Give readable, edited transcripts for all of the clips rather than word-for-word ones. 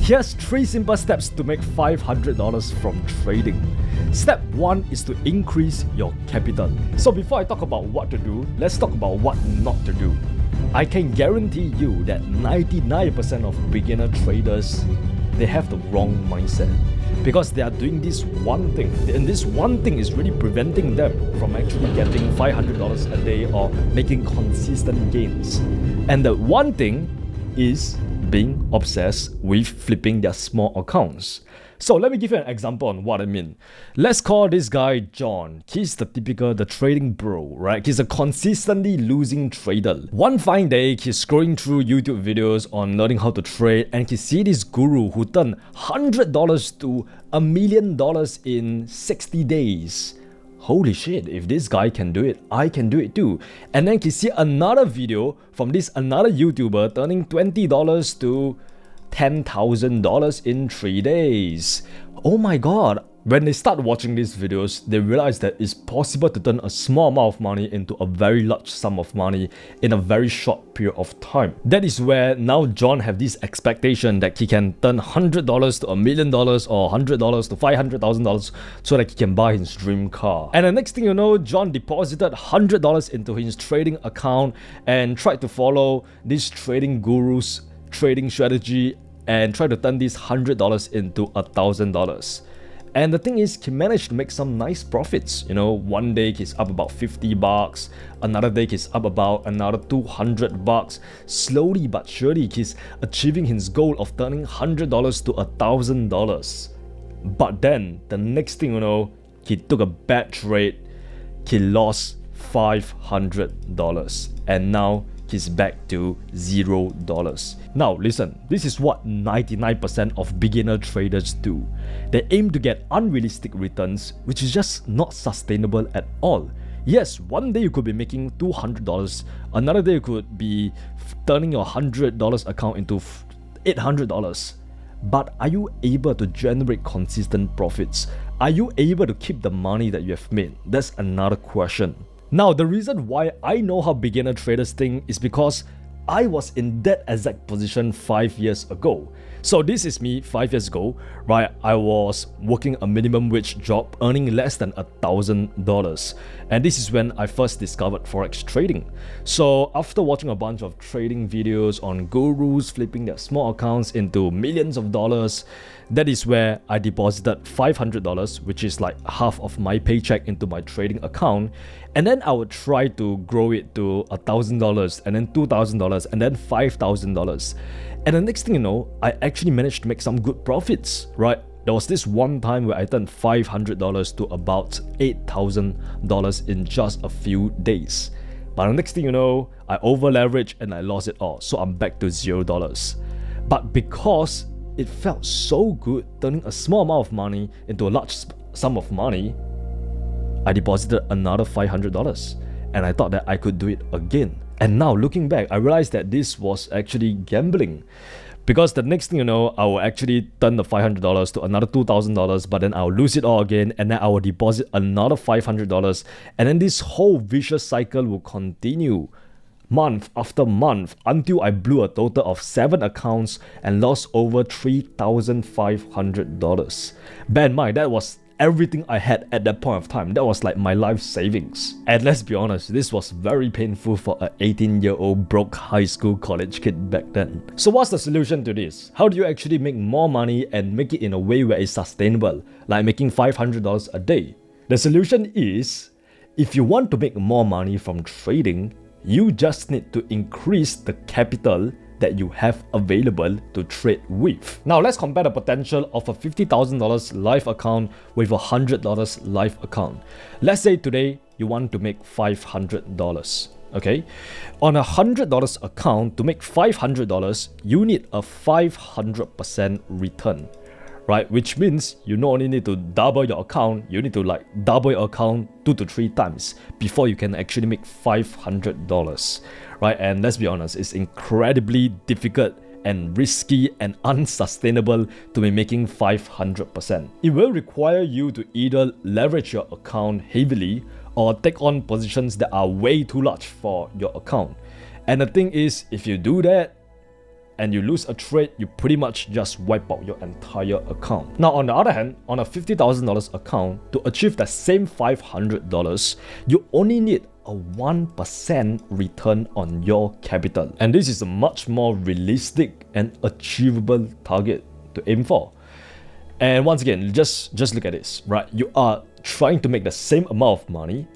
Here's 3 simple steps to make $500 from trading. Step 1 is to increase your capital. So before I talk about what to do, let's talk about what not to do. I can guarantee you that 99% of beginner traders, they have the wrong mindset because they are doing this one thing, and this one thing is really preventing them from actually getting $500 a day or making consistent gains. And the one thing is being obsessed with flipping their small accounts. So let me give you an example on what I mean. Let's call this guy John. He's the trading bro, right? He's a consistently losing trader. One fine day, he's scrolling through YouTube videos on learning how to trade, and he sees this guru who turned $100 to $1 million in 60 days. Holy shit, if this guy can do it, I can do it too. And then he see another video from this another YouTuber turning $20 to $10,000 in 3 days. Oh my god. When they start watching these videos, they realize that it's possible to turn a small amount of money into a very large sum of money in a very short period of time. That is where now John have this expectation that he can turn $100 to $1 million or $100 to $500,000 so that he can buy his dream car. And the next thing you know, John deposited $100 into his trading account and tried to follow this trading guru's trading strategy and try to turn this $100 into $1,000. And the thing is, he managed to make some nice profits. You know, one day he's up about $50, another day he's up about another $200. Slowly but surely, he's achieving his goal of turning $100 to $1,000. But then, the next thing you know, he took a bad trade, he lost $500, and now he's back to $0. Now listen, this is what 99% of beginner traders do. They aim to get unrealistic returns, which is just not sustainable at all. Yes, one day you could be making $200, another day you could be turning your $100 account into $800. But are you able to generate consistent profits? Are you able to keep the money that you have made? That's another question. Now, the reason why I know how beginner traders think is because I was in that exact position 5 years ago. So this is me 5 years ago, right? I was working a minimum wage job earning less than $1,000. And this is when I first discovered Forex trading. So after watching a bunch of trading videos on gurus flipping their small accounts into millions of dollars, that is where I deposited $500, which is like half of my paycheck, into my trading account. And then I would try to grow it to $1,000 and then $2,000 and then $5,000. And the next thing you know, I actually managed to make some good profits, right? There was this one time where I turned $500 to about $8,000 in just a few days. But the next thing you know, I over leveraged and I lost it all. So I'm back to $0. But because it felt so good turning a small amount of money into a large sum of money, I deposited another $500 and I thought that I could do it again. And now looking back, I realized that this was actually gambling, because the next thing you know, I will actually turn the $500 to another $2,000, but then I'll lose it all again, and then I will deposit another $500, and then this whole vicious cycle will continue month after month until I blew a total of 7 accounts and lost over $3,500. Bear in mind, that was everything I had at that point of time. That was like my life savings. And let's be honest, this was very painful for an 18-year-old broke high school college kid back then. So what's the solution to this? How do you actually make more money and make it in a way where it's sustainable, like making $500 a day? The solution is, if you want to make more money from trading, you just need to increase the capital that you have available to trade with. Now let's compare the potential of a $50,000 live account with a $100 live account. Let's say today you want to make $500. Okay, on a $100 account, to make $500, you need a 500% return, right? Which means you not only need to double your account, you need to like double your account 2 to 3 times before you can actually make $500, right? And let's be honest, it's incredibly difficult and risky and unsustainable to be making 500%. It will require you to either leverage your account heavily or take on positions that are way too large for your account. And the thing is, if you do that, and you lose a trade, you pretty much just wipe out your entire account. Now, on the other hand, on a $50,000 account, to achieve the same $500, you only need a 1% return on your capital. And this is a much more realistic and achievable target to aim for. And once again, just look at this, right? You are trying to make the same amount of money,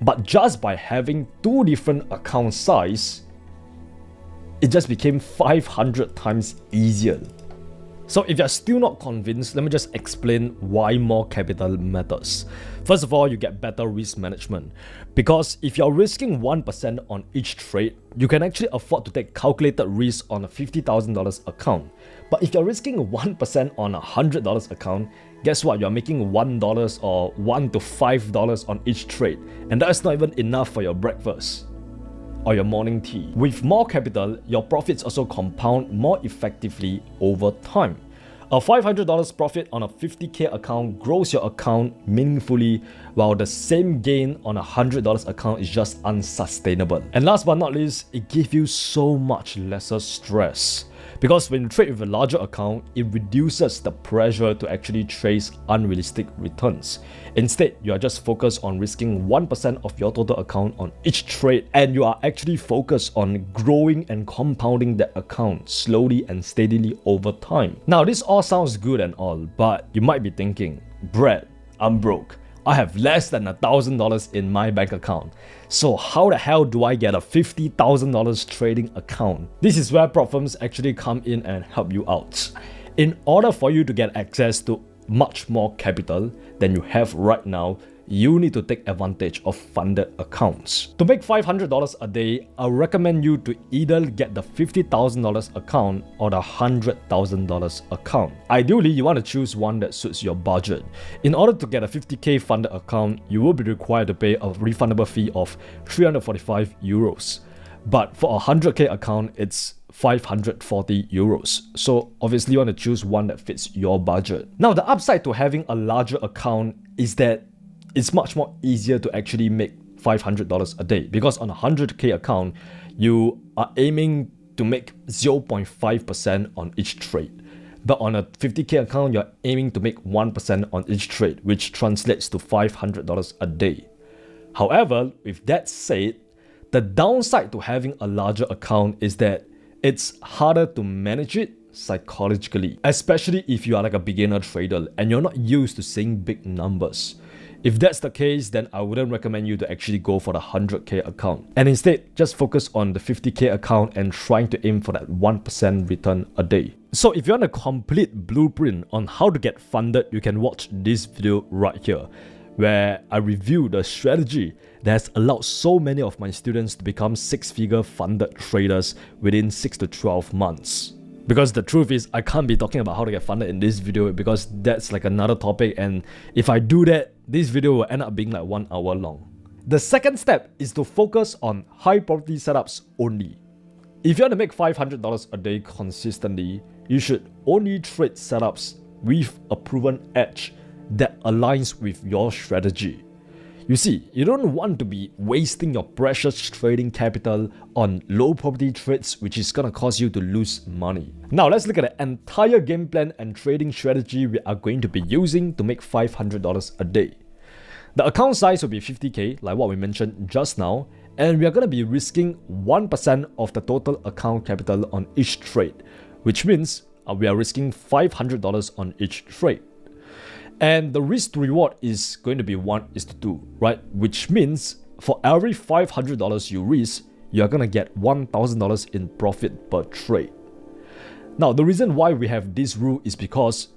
but just by having two different account size, it just became 500 times easier. So if you're still not convinced, let me just explain why more capital matters. First of all, you get better risk management. Because if you're risking 1% on each trade, you can actually afford to take calculated risk on a $50,000 account. But if you're risking 1% on a $100 account, guess what? You're making $1 or $1 to $5 on each trade. And that's not even enough for your breakfast or your morning tea. With more capital, your profits also compound more effectively over time. A $500 profit on a $50K account grows your account meaningfully, while the same gain on a $100 account is just unsustainable. And last but not least, it gives you so much lesser stress. Because when you trade with a larger account, it reduces the pressure to actually chase unrealistic returns. Instead, you are just focused on risking 1% of your total account on each trade, and you are actually focused on growing and compounding that account slowly and steadily over time. Now, this all sounds good and all, but you might be thinking, Brad, I'm broke. I have less than $1,000 in my bank account. So how the hell do I get a $50,000 trading account? This is where prop firms actually come in and help you out. In order for you to get access to much more capital than you have right now, you need to take advantage of funded accounts. To make $500 a day, I recommend you to either get the $50,000 account or the $100,000 account. Ideally, you want to choose one that suits your budget. In order to get a 50K funded account, you will be required to pay a refundable fee of 345 euros. But for a 100K account, it's 540 euros. So obviously you want to choose one that fits your budget. Now, the upside to having a larger account is that it's much more easier to actually make $500 a day, because on a 100K account, you are aiming to make 0.5% on each trade. But on a 50K account, you're aiming to make 1% on each trade, which translates to $500 a day. However, with that said, the downside to having a larger account is that it's harder to manage it psychologically, especially if you are like a beginner trader and you're not used to seeing big numbers. If that's the case, then I wouldn't recommend you to actually go for the 100K account. And instead, just focus on the 50K account and trying to aim for that 1% return a day. So if you want a complete blueprint on how to get funded, you can watch this video right here, where I review the strategy that has allowed so many of my students to become six-figure funded traders within 6 to 12 months. Because the truth is, I can't be talking about how to get funded in this video because that's like another topic, and if I do that, this video will end up being like 1 hour long. The second step is to focus on high probability setups only. If you want to make $500 a day consistently, you should only trade setups with a proven edge that aligns with your strategy. You see, you don't want to be wasting your precious trading capital on low probability trades, which is gonna cause you to lose money. Now let's look at the entire game plan and trading strategy we are going to be using to make $500 a day. The account size will be 50K, like what we mentioned just now, and we are gonna be risking 1% of the total account capital on each trade, which means we are risking $500 on each trade. And the risk to reward is going to be 1:2, right? Which means for every $500 you risk, you're gonna get $1,000 in profit per trade. Now, the reason why we have this rule is because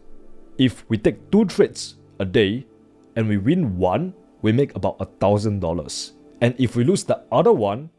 if we take 2 trades a day and we win one, we make about $1,000. And if we lose the other one,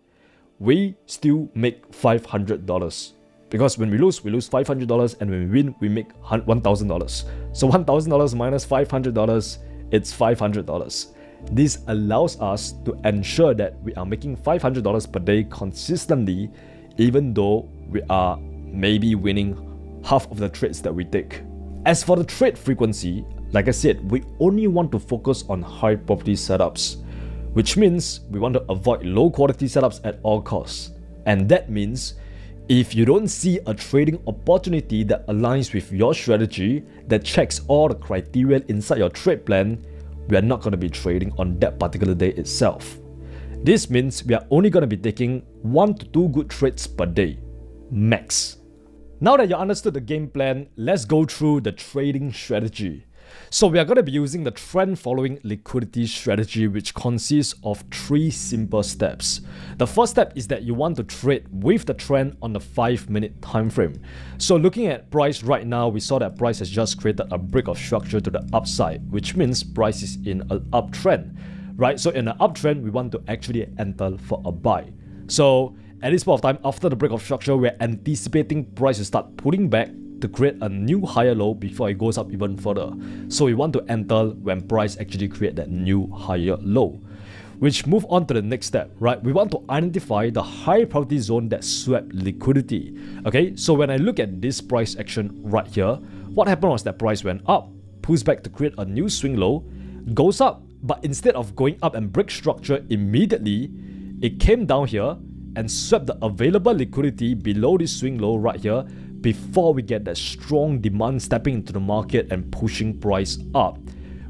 we still make $500. Because when we lose $500, and when we win, we make $1,000. So $1,000 minus $500, it's $500. This allows us to ensure that we are making $500 per day consistently, even though we are maybe winning half of the trades that we take. As for the trade frequency, like I said, we only want to focus on high probability setups, which means we want to avoid low quality setups at all costs. And that means If you don't see a trading opportunity that aligns with your strategy, that checks all the criteria inside your trade plan, we are not going to be trading on that particular day itself. This means we are only going to be taking 1 to 2 good trades per day, max. Now that you understood the game plan, let's go through the trading strategy. So we are going to be using the trend following liquidity strategy, which consists of 3 simple steps. The first step is that you want to trade with the trend on the 5-minute time frame. So looking at price right now, we saw that price has just created a break of structure to the upside, which means price is in an uptrend, right? So in an uptrend, we want to actually enter for a buy. So at this point of time, after the break of structure, we're anticipating price to start pulling back to create a new higher low before it goes up even further. So we want to enter when price actually create that new higher low. Which move on to the next step, right? We want to identify the high probability zone that swept liquidity. Okay, so when I look at this price action right here, what happened was that price went up, pulls back to create a new swing low, goes up, but instead of going up and break structure immediately, it came down here and swept the available liquidity below this swing low right here before we get that strong demand stepping into the market and pushing price up,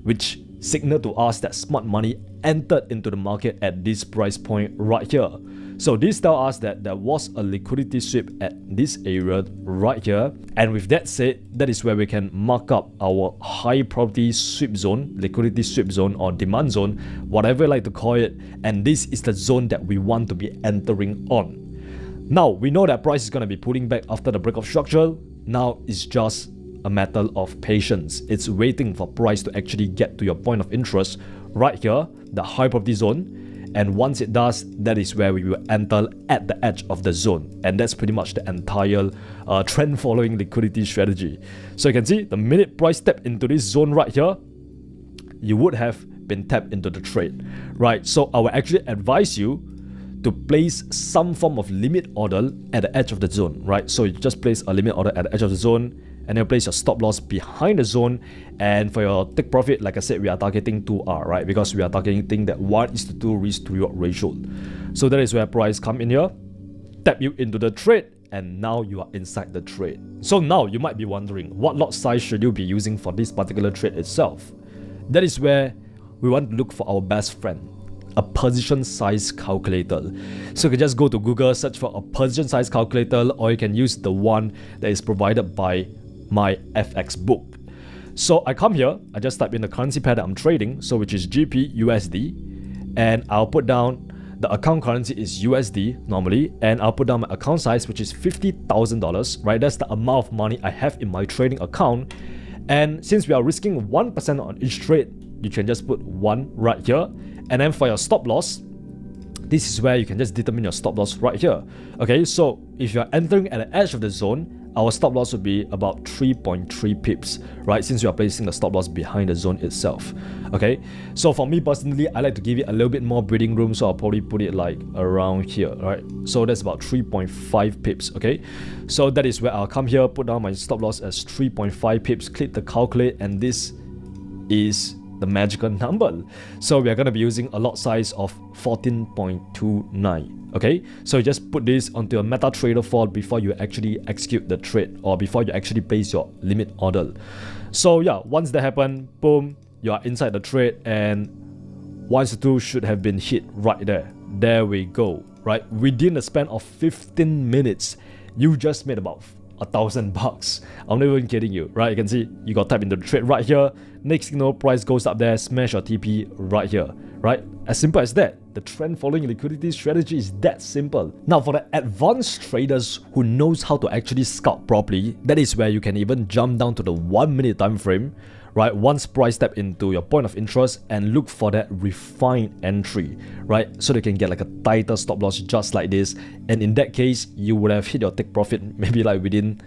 which signaled to us that smart money entered into the market at this price point right here. So this tells us that there was a liquidity sweep at this area right here, and with that said, that is where we can mark up our high probability sweep zone, liquidity sweep zone, or demand zone, whatever you like to call it, and this is the zone that we want to be entering on. Now, we know that price is going to be pulling back after the break of structure. Now, it's just a matter of patience. It's waiting for price to actually get to your point of interest right here, the high probability zone. And once it does, that is where we will enter at the edge of the zone. And that's pretty much the entire trend following liquidity strategy. So you can see the minute price step into this zone right here, you would have been tapped into the trade, right? So I will actually advise you to place some form of limit order at the edge of the zone, right? So you just place a limit order at the edge of the zone, and then place your stop loss behind the zone. And for your take profit, like I said, we are targeting 2R, right? Because we are targeting that 1:2 risk to reward ratio. So that is where price come in here, tap you into the trade, and now you are inside the trade. So now you might be wondering, what lot size should you be using for this particular trade itself? That is where we want to look for our best friend, a position size calculator. So you can just go to Google, search for a position size calculator, or you can use the one that is provided by my FX book. So I come here, I just type in the currency pair that I'm trading, so which is GP USD, and I'll put down the account currency is USD normally, and I'll put down my account size, which is $50,000, right? That's the amount of money I have in my trading account. And since we are risking 1% on each trade, you can just put 1 right here. And then for your stop loss, this is where you can just determine your stop loss right here. Okay, so if you're entering at the edge of the zone, our stop loss would be about 3.3 pips, right? Since we are placing the stop loss behind the zone itself. Okay, so for me personally, I like to give it a little bit more breathing room, so I'll probably put it like around here, right? So that's about 3.5 pips, okay? So that is where I'll come here, put down my stop loss as 3.5 pips, click the calculate, and this is the magical number. So we are going to be using a lot size of 14.29. Okay, so you just put this onto a MetaTrader 4 before you actually execute the trade, or before you actually place your limit order. So yeah, once that happens, boom, you are inside the trade, and 1:2 should have been hit right there. There we go, right? Within the span of 15 minutes, you just made about $1,000. I'm not even kidding you, right? You can see you got tapped into the trade right here. Next thing you know, price goes up there, smash your TP right here, right? As simple as that. The trend following liquidity strategy is that simple. Now for the advanced traders who knows how to actually scout properly, that is where you can even jump down to the 1 minute time frame, right? Once price step into your point of interest and look for that refined entry, right? So they can get like a tighter stop loss just like this. And in that case, you would have hit your take profit maybe like within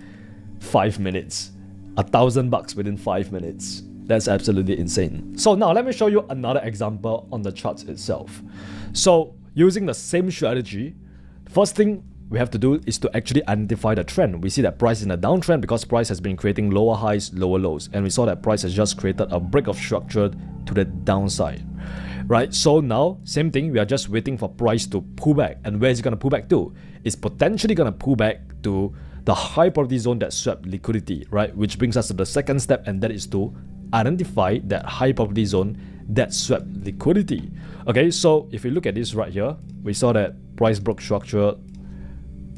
5 minutes. $1,000 within 5 minutes. That's absolutely insane. So now let me show you another example on the charts itself. So using the same strategy, first thing we have to do is to actually identify the trend. We see that price is in a downtrend because price has been creating lower highs, lower lows, and we saw that price has just created a break of structure to the downside, right? So now, same thing, we are just waiting for price to pull back. And where is it going to pull back to? It's potentially going to pull back to the high probability zone that swept liquidity, right? Which brings us to the second step, and that is to identify that high probability zone that swept liquidity. Okay, so if we look at this right here, we saw that price broke structure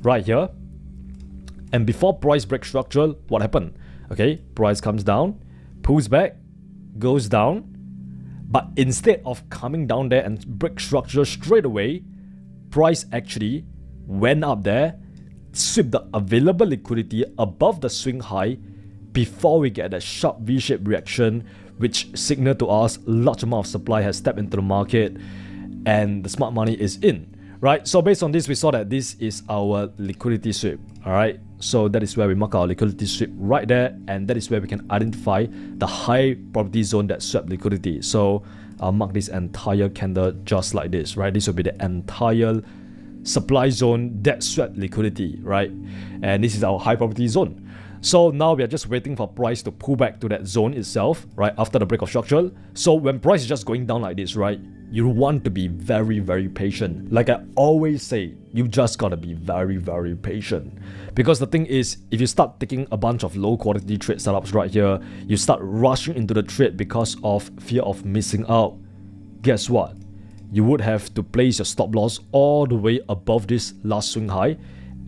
right here. And before price break structure, what happened? Okay, price comes down, pulls back, goes down. But instead of coming down there and break structure straight away, price actually went up there, sweep the available liquidity above the swing high before we get a sharp V-shaped reaction, which signaled to us large amount of supply has stepped into the market and the smart money is in, right? So based on this, we saw that this is our liquidity sweep, all right? So that is where we mark our liquidity sweep right there, and that is where we can identify the high probability zone that swept liquidity. So I'll mark this entire candle just like this, right? This will be the entire supply zone that swept liquidity, right? And this is our high probability zone. So now we are just waiting for price to pull back to that zone itself, right, after the break of structure. So when price is just going down like this, right, you want to be very, very patient. Like I always say, you just gotta be very, very patient. Because the thing is, if you start taking a bunch of low quality trade setups right here, you start rushing into the trade because of fear of missing out, guess what? You would have to place your stop loss all the way above this last swing high,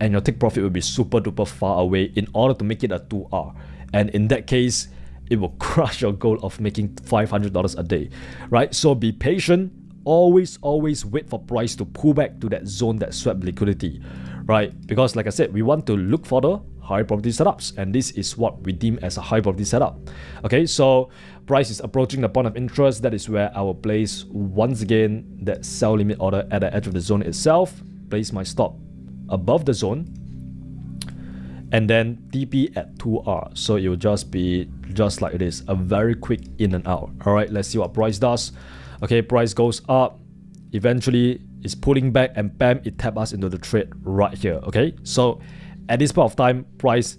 and your take profit will be super duper far away in order to make it a 2R. And in that case, it will crush your goal of making $500 a day, right? So be patient. Always wait for price to pull back to that zone that swept liquidity, right? Because like I said, we want to look for the high probability setups, and this is what we deem as a high probability setup. Okay, so price is approaching the point of interest. That is where I will place once again that sell limit order at the edge of the zone itself, place my stop above the zone, and then TP at 2R. So it will just be just like this, a very quick in and out. All right, let's see what price does. Okay, price goes up, eventually it's pulling back, and bam, it tapped us into the trade right here. Okay, so at this point of time, price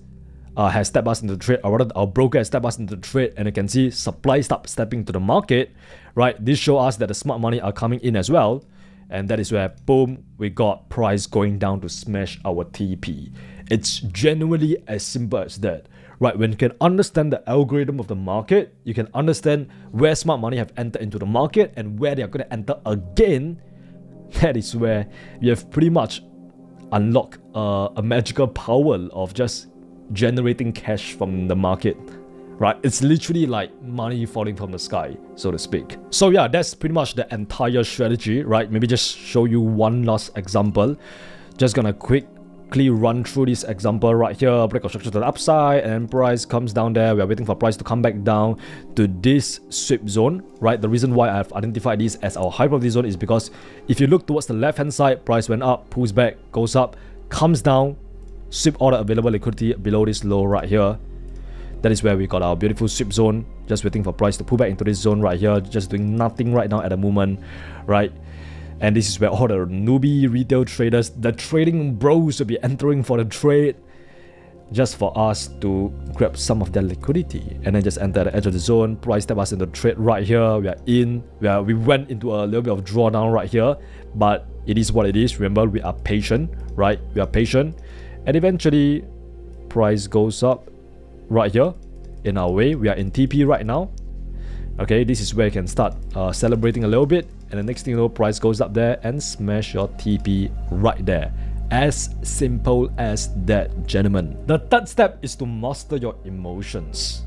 has stepped us into the trade, or rather our broker has stepped us into the trade, and you can see supply start stepping to the market, right? This shows us that the smart money are coming in as well. And that is where, boom, we got price going down to smash our TP. It's genuinely as simple as that, right? When you can understand the algorithm of the market, you can understand where smart money have entered into the market and where they are going to enter again. That is where you have pretty much unlocked a magical power of just generating cash from the market, right? It's literally like money falling from the sky, so to speak. So yeah, that's pretty much the entire strategy, right? Maybe just show you one last example. Just gonna quickly run through this example right here. Break of structure to the upside, and price comes down there. We are waiting for price to come back down to this sweep zone, right? The reason why I've identified this as our high probability zone is because if you look towards the left hand side, price went up, pulls back, goes up, comes down, sweep all the available liquidity below this low right here. That is where we got our beautiful sweep zone, just waiting for price to pull back into this zone right here, just doing nothing right now at the moment, right? And this is where all the newbie retail traders, the trading bros, will be entering for the trade, just for us to grab some of their liquidity and then just enter the edge of the zone. Price step us into the trade right here. We are in. We went into a little bit of drawdown right here, but it is what it is. Remember, we are patient, right? We are patient, and eventually price goes up right here in our way. We are in TP right now. Okay, this is where you can start celebrating a little bit, and the next thing you know, price goes up there and smash your TP right there. As simple as that, gentlemen. The third step is to master your emotions.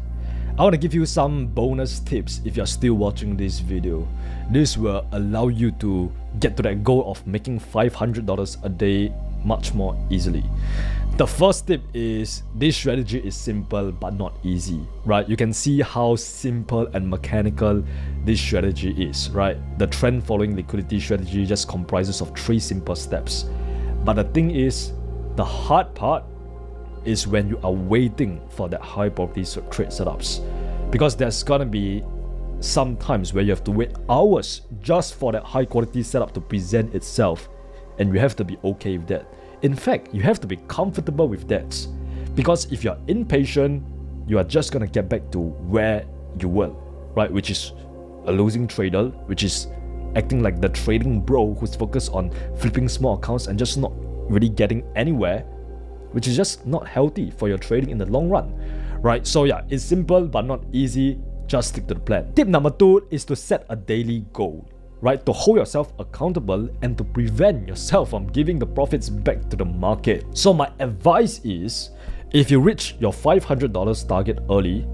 I want to give you some bonus tips if you're still watching this video. This will allow you to get to that goal of making $500 a day much more easily. The first tip is, this strategy is simple but not easy, right? You can see how simple and mechanical this strategy is, right? The trend following liquidity strategy just comprises of 3 simple steps. But the thing is, the hard part is when you are waiting for that high probability trade setups, because there's gonna be some times where you have to wait hours just for that high quality setup to present itself, and you have to be okay with that. In fact, you have to be comfortable with that, because if you're impatient, you are just gonna get back to where you were, right? Which is a losing trader, which is acting like the trading bro who's focused on flipping small accounts and just not really getting anywhere. which is just not healthy for your trading in the long run, right? So yeah, it's simple but not easy. Just stick to the plan. Tip number 2 is to set a daily goal, right? To hold yourself accountable and to prevent yourself from giving the profits back to the market. So my advice is, if you reach your $500 target early,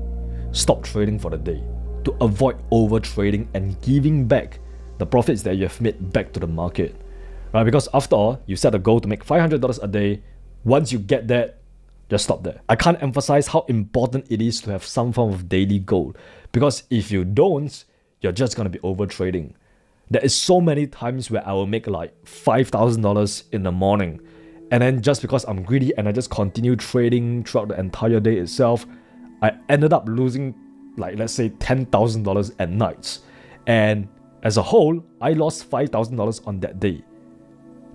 stop trading for the day to avoid over trading and giving back the profits that you have made back to the market, right? Because after all, you set a goal to make $500 a day. Once you get that, just stop there. I can't emphasize how important it is to have some form of daily goal, because if you don't, you're just going to be over trading. There is so many times where I will make like $5,000 in the morning, and then just because I'm greedy and I just continue trading throughout the entire day itself, I ended up losing like, let's say, $10,000 at night. And as a whole, I lost $5,000 on that day.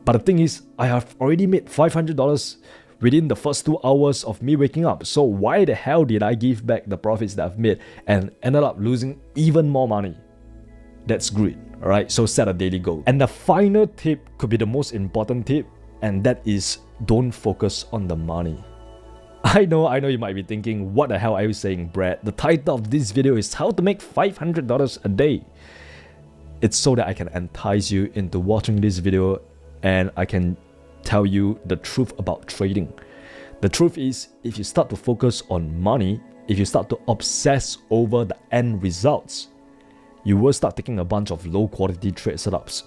But the thing is, I have already made $500 within the first 2 hours of me waking up. So why the hell did I give back the profits that I've made and ended up losing even more money? That's greed, alright? So set a daily goal. And the final tip could be the most important tip, and that is don't focus on the money. I know you might be thinking, what the hell are you saying, Brad? The title of this video is how to make $500 a day. It's so that I can entice you into watching this video and I can tell you the truth about trading. The truth is, if you start to focus on money, if you start to obsess over the end results, you will start taking a bunch of low quality trade setups.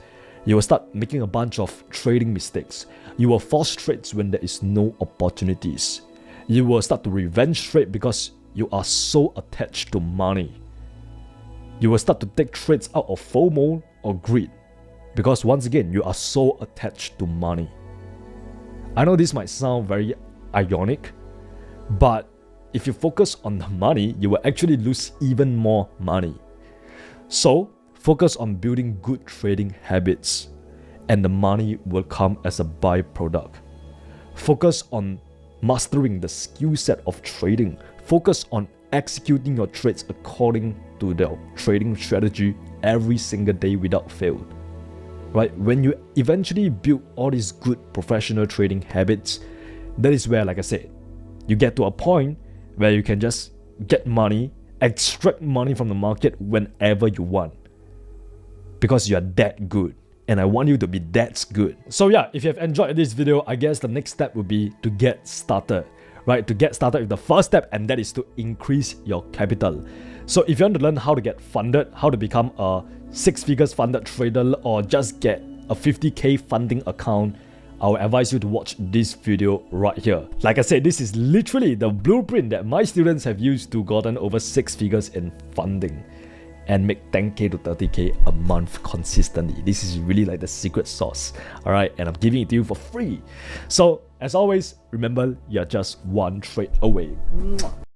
You will start making a bunch of trading mistakes. You will force trades when there is no opportunities. You will start to revenge trade because you are so attached to money. You will start to take trades out of FOMO or greed because once again, you are so attached to money. I know this might sound very ironic, but if you focus on the money, you will actually lose even more money. So focus on building good trading habits and the money will come as a byproduct. Focus on mastering the skill set of trading. Focus on executing your trades according to the trading strategy every single day without fail. Right? When you eventually build all these good professional trading habits, that is where, like I said, you get to a point where you can just get money, extract money from the market whenever you want. Because you are that good. And I want you to be that good. So yeah, if you have enjoyed this video, I guess the next step would be to get started. Right? To get started with the first step, and that is to increase your capital. So if you want to learn how to get funded, how to become a 6 figures funded trader, or just get a 50k funding account, I will advise you to watch this video right here. Like I said, this is literally the blueprint that my students have used to gotten over 6 figures in funding and make 10k to 30k a month consistently. This is really like the secret sauce, alright? And I'm giving it to you for free. So as always, remember, you're just one trade away.